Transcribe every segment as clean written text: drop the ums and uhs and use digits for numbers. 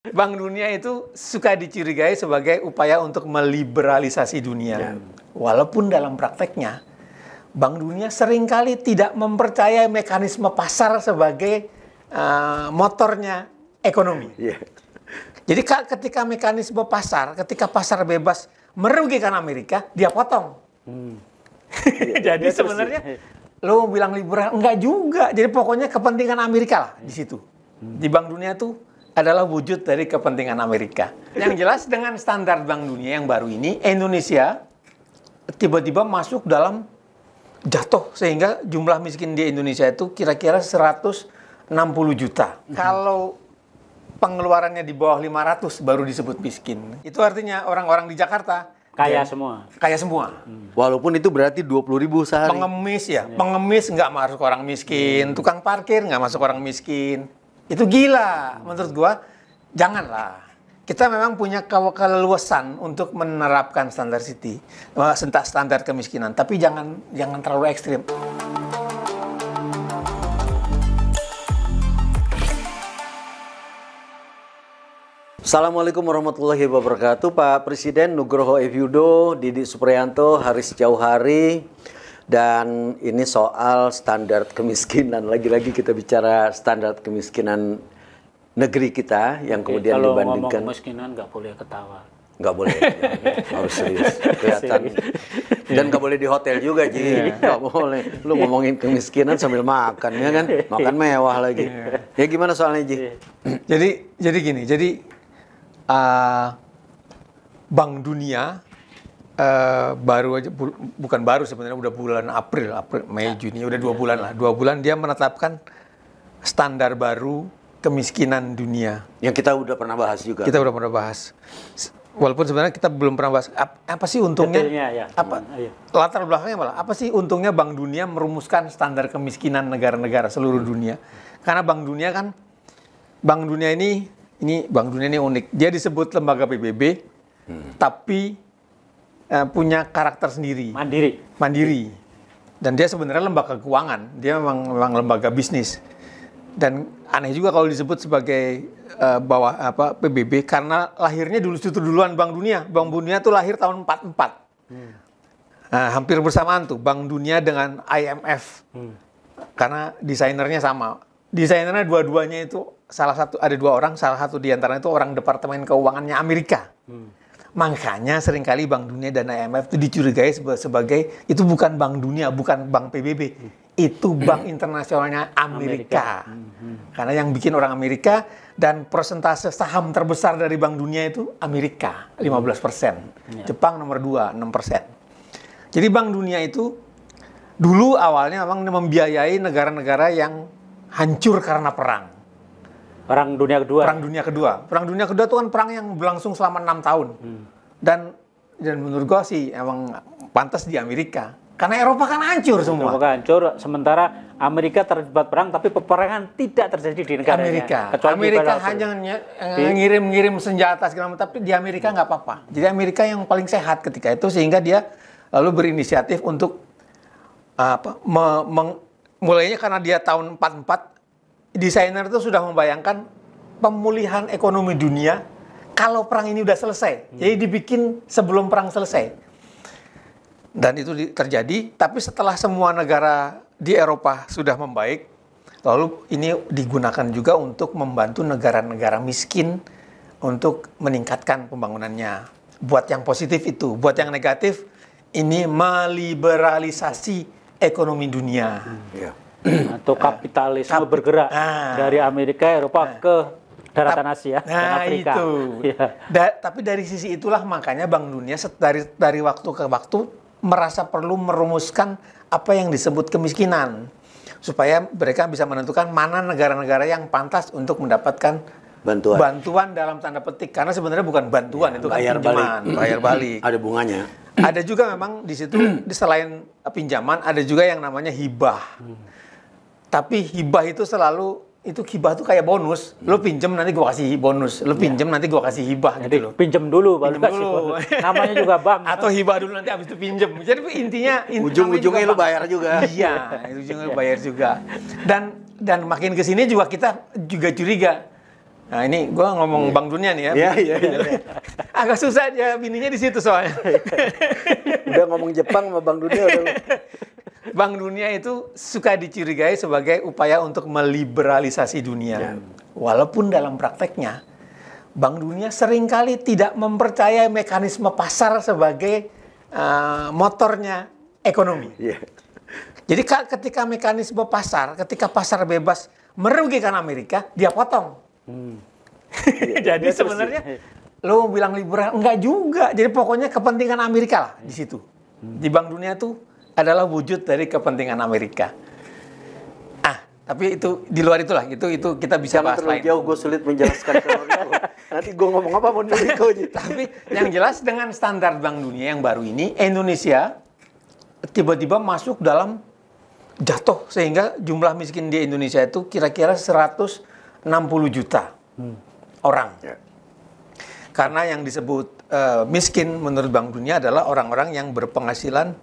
Bank Dunia itu suka dicurigai sebagai upaya untuk meliberalisasi dunia. Walaupun dalam prakteknya, Bank Dunia seringkali tidak mempercayai mekanisme pasar sebagai motornya ekonomi. Jadi ketika mekanisme pasar, ketika pasar bebas merugikan Amerika, dia potong. Jadi sebenarnya lo bilang liberal, enggak juga. Jadi pokoknya kepentingan Amerika lah di situ. Di Bank Dunia itu adalah wujud dari kepentingan Amerika. Yang jelas dengan standar Bank Dunia yang baru ini, Indonesia tiba-tiba masuk dalam jatuh. Sehingga jumlah miskin di Indonesia itu kira-kira 160 juta. Kalau pengeluarannya di bawah 500 baru disebut miskin. Itu artinya orang-orang di Jakarta kaya semua. Kaya semua. Walaupun itu berarti 20.000 sehari. Pengemis ya. Pengemis nggak masuk orang miskin. Tukang parkir nggak masuk orang miskin. Itu gila. Menurut gua, janganlah. Kita memang punya keleluasan untuk menerapkan standar city, standar kemiskinan. Tapi jangan terlalu ekstrim. Assalamualaikum warahmatullahi wabarakatuh. Pak Presiden Nugroho Efyudo, Didik Supriyanto, Haris Jauhari. Dan ini soal standar kemiskinan. Lagi-lagi kita bicara standar kemiskinan negeri kita yang kemudian kalau dibandingkan. Ngomong kemiskinan nggak boleh ketawa. Nggak boleh, harus serius. Kelihatan. Dan nggak boleh di hotel juga, Ji. Nggak boleh. Lu ngomongin kemiskinan sambil makan, ya kan? Makan mewah lagi. Ya gimana soalnya, Ji? Jadi gini, Bank Dunia baru aja, bukan baru sebenarnya, udah bulan April, Mei, Juni, udah 2 bulan lah. 2 bulan dia menetapkan standar baru kemiskinan dunia. Yang kita udah pernah bahas juga. Kita udah pernah bahas. Walaupun sebenarnya kita belum pernah bahas apa sih untungnya, detailnya, ya. Latar belakangnya malah apa sih untungnya Bank Dunia merumuskan standar kemiskinan negara-negara seluruh dunia. Karena Bank Dunia ini unik. Dia disebut lembaga PBB, tapi punya karakter sendiri. Mandiri. Dan dia sebenarnya lembaga keuangan. Dia memang lembaga bisnis. Dan aneh juga kalau disebut sebagai PBB karena lahirnya duluan Bank Dunia. Bank Dunia tuh lahir tahun 44. Hampir bersamaan tuh Bank Dunia dengan IMF. Karena desainernya sama. Desainernya dua-duanya itu ada 2 orang, salah satu di antaranya itu orang Departemen Keuangannya Amerika. Makanya seringkali Bank Dunia dan IMF itu dicurigai sebagai itu bukan Bank Dunia, bukan Bank PBB. Itu Bank Internasionalnya Amerika. Karena yang bikin orang Amerika dan persentase saham terbesar dari Bank Dunia itu Amerika, 15%. Jepang nomor 2, 6%. Jadi Bank Dunia itu dulu awalnya memang membiayai negara-negara yang hancur karena perang. Perang Dunia Kedua. Perang Dunia Kedua itu kan perang yang berlangsung selama 6 tahun. Dan menurut gua sih emang pantas di Amerika. Karena Eropa kan hancur semua. Eropa kan hancur, sementara Amerika terlibat perang, tapi peperangan tidak terjadi di negara Amerika. Amerika hanya ngirim senjata segala macam, tapi di Amerika nggak apa-apa. Jadi Amerika yang paling sehat ketika itu, sehingga dia lalu berinisiatif untuk mulainya karena dia tahun 44, desainer itu sudah membayangkan pemulihan ekonomi dunia kalau perang ini udah selesai. Jadi dibikin sebelum perang selesai. Dan itu terjadi, tapi setelah semua negara di Eropa sudah membaik, lalu ini digunakan juga untuk membantu negara-negara miskin untuk meningkatkan pembangunannya. Buat yang positif itu, buat yang negatif, ini meliberalisasi ekonomi dunia. Atau kapitalisme bergerak dari Amerika, Eropa ke daratan Asia dan Afrika. Itu. Tapi dari sisi itulah makanya Bank Dunia dari waktu ke waktu merasa perlu merumuskan apa yang disebut kemiskinan supaya mereka bisa menentukan mana negara-negara yang pantas untuk mendapatkan bantuan dalam tanda petik, karena sebenarnya bukan bantuan, itu kan pinjaman, bayar balik. Ada bunganya. Ada juga memang di situ selain pinjaman ada juga yang namanya hibah. Tapi hibah itu hibah tuh kayak bonus. Lo pinjem nanti gua kasih bonus. Lo pinjem nanti gua kasih hibah. Jadi gitu loh. pinjem dulu baru kasih bonus. Namanya juga bank. Atau hibah dulu nanti habis itu pinjem. Jadi intinya ujung-ujungnya lo bayar juga. Iya, ujungnya lo bayar juga. Dan makin ke sini juga kita juga curiga. Nah ini gue ngomong Bank Dunia nih ya. Iya. Agak susah dia bininya di situ soalnya. Udah ngomong Jepang sama Bank Dunia udah. Bank Dunia itu suka dicurigai sebagai upaya untuk meliberalisasi dunia. Walaupun dalam prakteknya, Bank Dunia seringkali tidak mempercayai mekanisme pasar sebagai motornya ekonomi. Jadi ketika mekanisme pasar, ketika pasar bebas merugikan Amerika, dia potong. Jadi sebenarnya lo bilang liberal, enggak juga. Jadi pokoknya kepentingan Amerika lah di situ. Di Bank Dunia itu adalah wujud dari kepentingan Amerika. Tapi itu di luar itulah, itu kita bisa bahas lain. Jauh, gue sulit menjelaskan ke Nuriko. Nanti gue ngomong apa mau Nuriko. Tapi yang jelas dengan standar Bank Dunia yang baru ini, Indonesia tiba-tiba masuk dalam jatuh sehingga jumlah miskin di Indonesia itu kira-kira 160 juta orang. Karena yang disebut miskin menurut Bank Dunia adalah orang-orang yang berpenghasilan,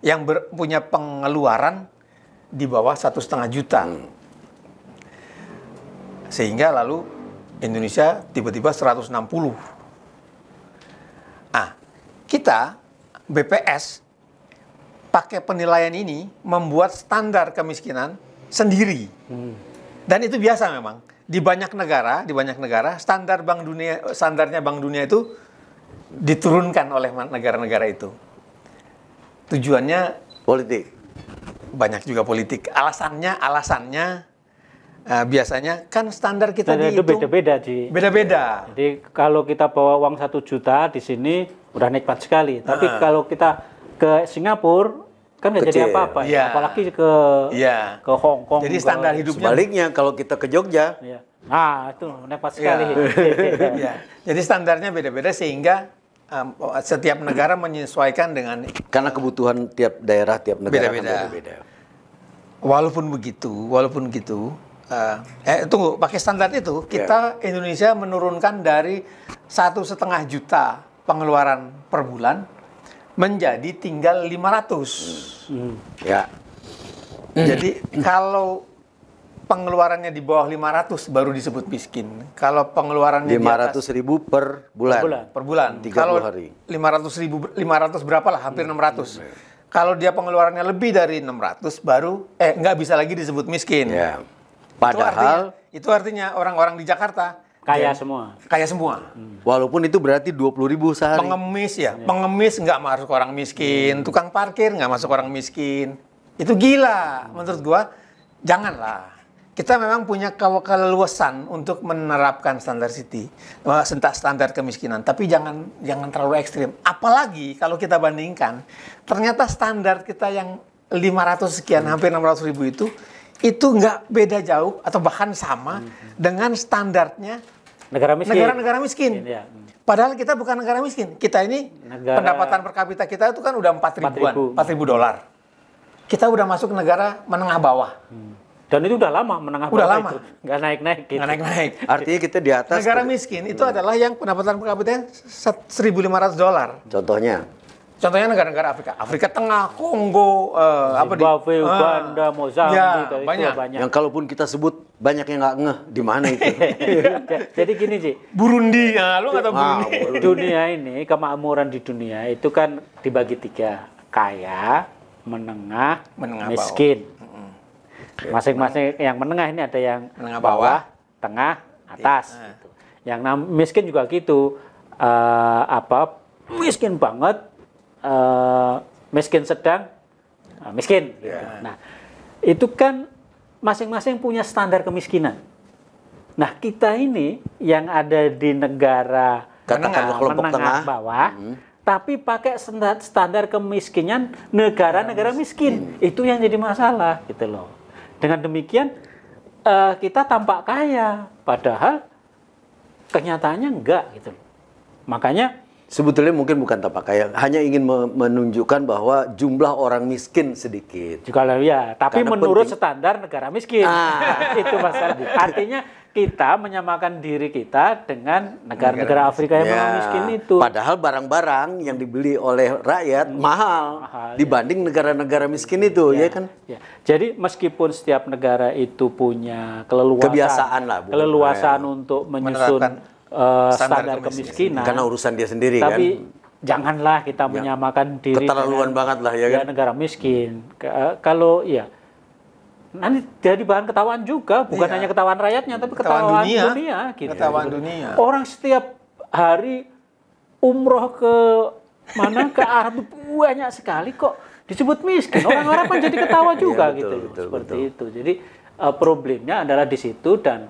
yang punya pengeluaran di bawah 1,5 juta. Sehingga lalu Indonesia tiba-tiba 160. Kita BPS pakai penilaian ini membuat standar kemiskinan sendiri. Dan itu biasa memang. Di banyak negara standarnya Bank Dunia itu diturunkan oleh negara-negara itu. Tujuannya politik. Banyak juga politik. Alasannya biasanya kan standar kita itu beda-beda, Ji. Beda-beda. Jadi kalau kita bawa uang 1 juta di sini udah nikmat sekali. Tapi kalau kita ke Singapura kan nggak jadi apa-apa. Ya. Apalagi ke Hong Kong. Jadi standar hidupnya. Sebaliknya kalau kita ke Jogja. Ya. Nah itu nikmat sekali. Jadi standarnya beda-beda sehingga setiap negara menyesuaikan dengan karena kebutuhan tiap daerah, tiap negara beda-beda. Walaupun begitu, tunggu, pakai standar itu kita Indonesia menurunkan dari 1,5 juta pengeluaran per bulan menjadi tinggal 500. Jadi kalau pengeluarannya di bawah 500 baru disebut miskin. Kalau pengeluarannya 500.000 per bulan. Per bulan. 30 kalau hari. 500.000, 500 berapa lah, hampir 600. Kalau dia pengeluarannya lebih dari 600 baru nggak bisa lagi disebut miskin. Padahal itu artinya orang-orang di Jakarta kaya semua. Walaupun itu berarti 20.000 sehari. Pengemis nggak masuk orang miskin, tukang parkir nggak masuk orang miskin. Itu gila menurut gua. Janganlah. Kita memang punya keleluasan untuk menerapkan standar standar kemiskinan, tapi jangan terlalu ekstrim. Apalagi kalau kita bandingkan, ternyata standar kita yang 500 sekian, hampir 600.000 itu nggak beda jauh atau bahkan sama dengan standarnya negara-negara miskin. Padahal kita bukan negara miskin. Kita ini pendapatan per kapita kita itu kan udah 4.000 dolar. Kita udah masuk negara menengah bawah. Dan itu udah lama menengah bawah itu. Nggak naik-naik. Gitu. Nggak naik-naik. Artinya kita di atas. Negara miskin itu adalah yang pendapatan per kapitanya 1.500 dolar. Contohnya negara-negara Afrika. Afrika Tengah, Kongo, Zimbabwe, Uganda, Mozambik, banyak. Yang kalaupun kita sebut banyak yang nggak ngeh di mana itu. Jadi gini, Ji. Burundi, lu nggak tahu Burundi. Dunia ini, kemakmuran di dunia itu kan dibagi 3. Kaya, menengah miskin. Masing-masing yang menengah ini ada yang menengah bawah, tengah, atas. Gitu. Yang miskin juga gitu, miskin banget, miskin sedang, miskin. Gitu. Nah, itu kan masing-masing punya standar kemiskinan. Nah, kita ini yang ada di negara menengah bawah, tapi pakai standar kemiskinan negara-negara miskin. Itu yang jadi masalah, gitu loh. Dengan demikian kita tampak kaya, padahal kenyataannya enggak gitu. Makanya sebetulnya mungkin bukan tampak kaya, hanya ingin menunjukkan bahwa jumlah orang miskin sedikit. Juga tapi karena menurut standar negara miskin. Itu masalah. Artinya kita menyamakan diri kita dengan negara-negara Afrika yang memang miskin itu. Padahal barang-barang yang dibeli oleh rakyat mahal dibanding negara-negara miskin itu, ya kan? Ya. Jadi meskipun setiap negara itu punya keleluasan untuk menyusun standar kemiskinan, karena urusan dia sendiri, tapi janganlah kita menyamakan diri keterlaluan banget lah, ya kan? Negara miskin. Kalau nanti jadi bahan ketawaan juga, bukan hanya ketawaan rakyatnya, tapi ketawaan dunia gitu. Ketawaan dunia. Orang setiap hari umroh ke mana, ke Arab, banyak sekali kok disebut miskin. Orang-orang kan jadi ketawa juga gitu. Seperti itu. Jadi problemnya adalah di situ, dan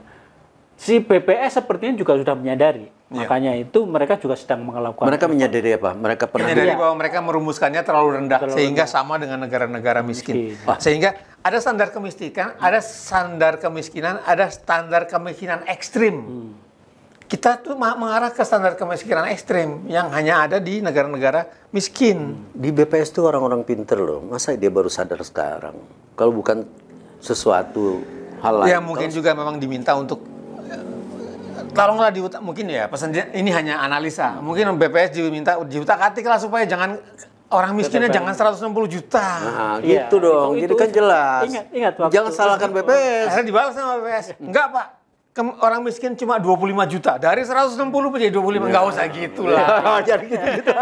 si BPS sepertinya juga sudah menyadari. Makanya itu mereka juga sedang melakukan. Mereka menyadari apa? Mereka menyadari bahwa mereka merumuskannya terlalu rendah sehingga sama dengan negara-negara miskin. Sehingga ada standar kemiskinan, ada standar kemiskinan ekstrim. Kita tuh mengarah ke standar kemiskinan ekstrim yang hanya ada di negara-negara miskin. Di BPS tuh orang-orang pinter loh. Masa dia baru sadar sekarang? Kalau bukan sesuatu hal lain. Ya mungkin juga memang diminta untuk tolonglah mungkin ya pesan ini hanya analisa. Mungkin BPS diutak-atik lah supaya jangan orang miskinnya jangan 160 juta. Nah, gitu dong. Jadi kan jelas. Ingat jangan salahkan BPS. Akhirnya dibalas sama BPS. Enggak, Pak. Orang miskin cuma 25 juta. Dari 160 menjadi 25. Enggak usah gitulah. Jadi gitu.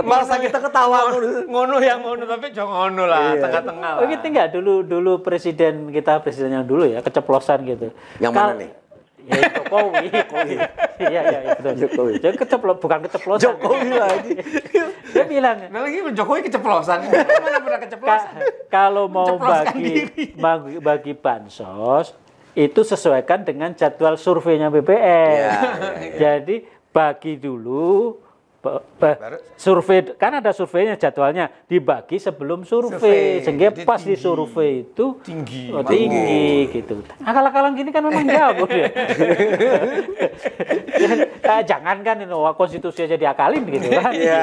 Masa kita ketawa ngono tapi jangan ngono lah, tengah-tengah lah. Gitu enggak dulu presiden yang dulu ya, keceplosan gitu. Yang mana nih? Ya Jokowi. Iya betul. Jokowi. Jadi bukan keceplosan. Jokowi lagi. Dia bilang. Nah lagi Jokowi keceplosan. Mana pernah keceplosan? Kalau mau bagi bansos itu sesuaikan dengan jadwal surveinya BPS. Jadi bagi dulu survei, kan ada surveinya, jadwalnya dibagi sebelum survei sehingga pas di survei itu tinggi gitu. Akal-akalan gini kan memang jauh ya. Jangan kan konstitusi aja diakalin gitu kan. Iya.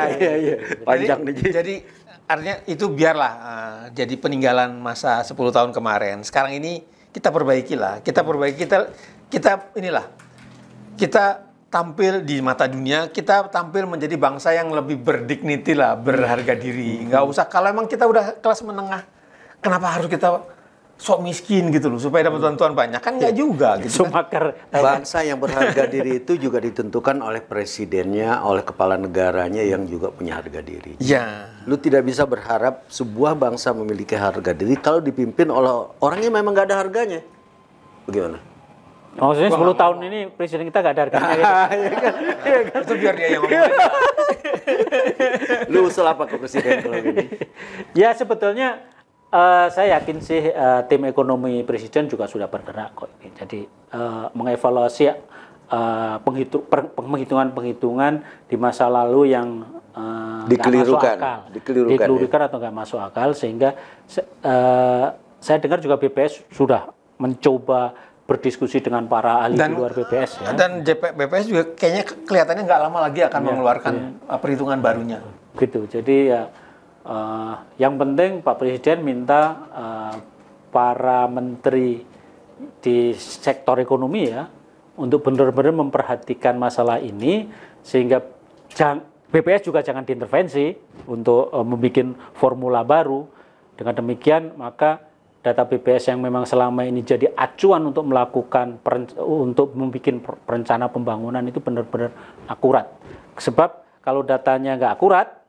Panjang nih. Jadi artinya itu biarlah jadi peninggalan masa 10 tahun kemarin. Sekarang ini kita perbaiki lah. Kita tampil di mata dunia, kita tampil menjadi bangsa yang lebih berdignity lah, berharga diri. Nggak usah, kalau emang kita udah kelas menengah, kenapa harus kita sok miskin gitu loh, supaya dapat bantuan banyak? Kan nggak juga gitu kan. Bangsa yang berharga diri itu juga ditentukan oleh presidennya, oleh kepala negaranya yang juga punya harga diri. Ya. Lu tidak bisa berharap sebuah bangsa memiliki harga diri kalau dipimpin oleh orang yang memang nggak ada harganya. Bagaimana? Maksudnya 10 tahun ini presiden kita nggak ada harganya gitu. Itu biar dia yang ngomong. Lu usul apa ke presiden kalau gini? Ya sebetulnya saya yakin sih tim ekonomi presiden juga sudah bergerak kok. Jadi mengevaluasi penghitungan di masa lalu yang dikelirukan atau nggak masuk akal, sehingga saya dengar juga BPS sudah mencoba berdiskusi dengan para ahli di luar BPS ya. Dan BPS juga kayaknya kelihatannya nggak lama lagi akan mengeluarkan perhitungan barunya. Gitu. Jadi ya yang penting Pak Presiden minta para menteri di sektor ekonomi ya untuk benar-benar memperhatikan masalah ini, sehingga BPS juga jangan diintervensi untuk membuat formula baru. Dengan demikian maka data BPS yang memang selama ini jadi acuan untuk melakukan untuk membuat rencana pembangunan itu benar-benar akurat. Sebab kalau datanya nggak akurat,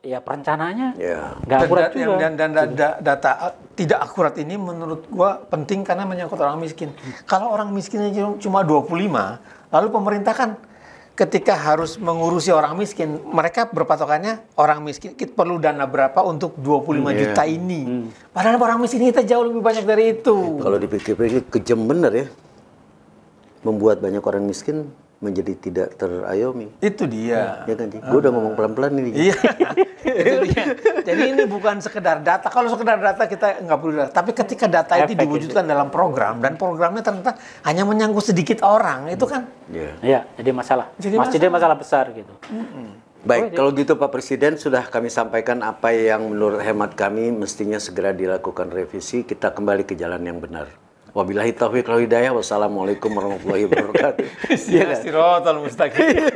ya perencanaannya nggak akurat juga. Dan data tidak akurat ini menurut gua penting karena menyangkut orang miskin. Kalau orang miskinnya cuma 25, lalu pemerintah kan ketika harus mengurusi orang miskin, mereka berpatokannya orang miskin kita perlu dana berapa untuk 25 juta ini. Padahal orang miskin kita jauh lebih banyak dari itu. Kalau dipikir-pikir kejam bener ya. Membuat banyak orang miskin menjadi tidak terayomi. Itu dia. Ya kan, gue udah ngomong pelan-pelan ini. Iya. Itu dia. Jadi ini bukan sekedar data. Kalau sekedar data kita nggak perlu data. Tapi ketika data itu diwujudkan dalam program, dan programnya ternyata hanya menyangkut sedikit orang, itu kan? Iya, jadi masalah. Jadi masalah besar gitu. Baik, kalau gitu Pak Presiden, sudah kami sampaikan apa yang menurut hemat kami mestinya segera dilakukan revisi. Kita kembali ke jalan yang benar. Wabillahi taufiq wal hidayah. Wassalamualaikum warahmatullahi wabarakatuh. Siratal mustaqim.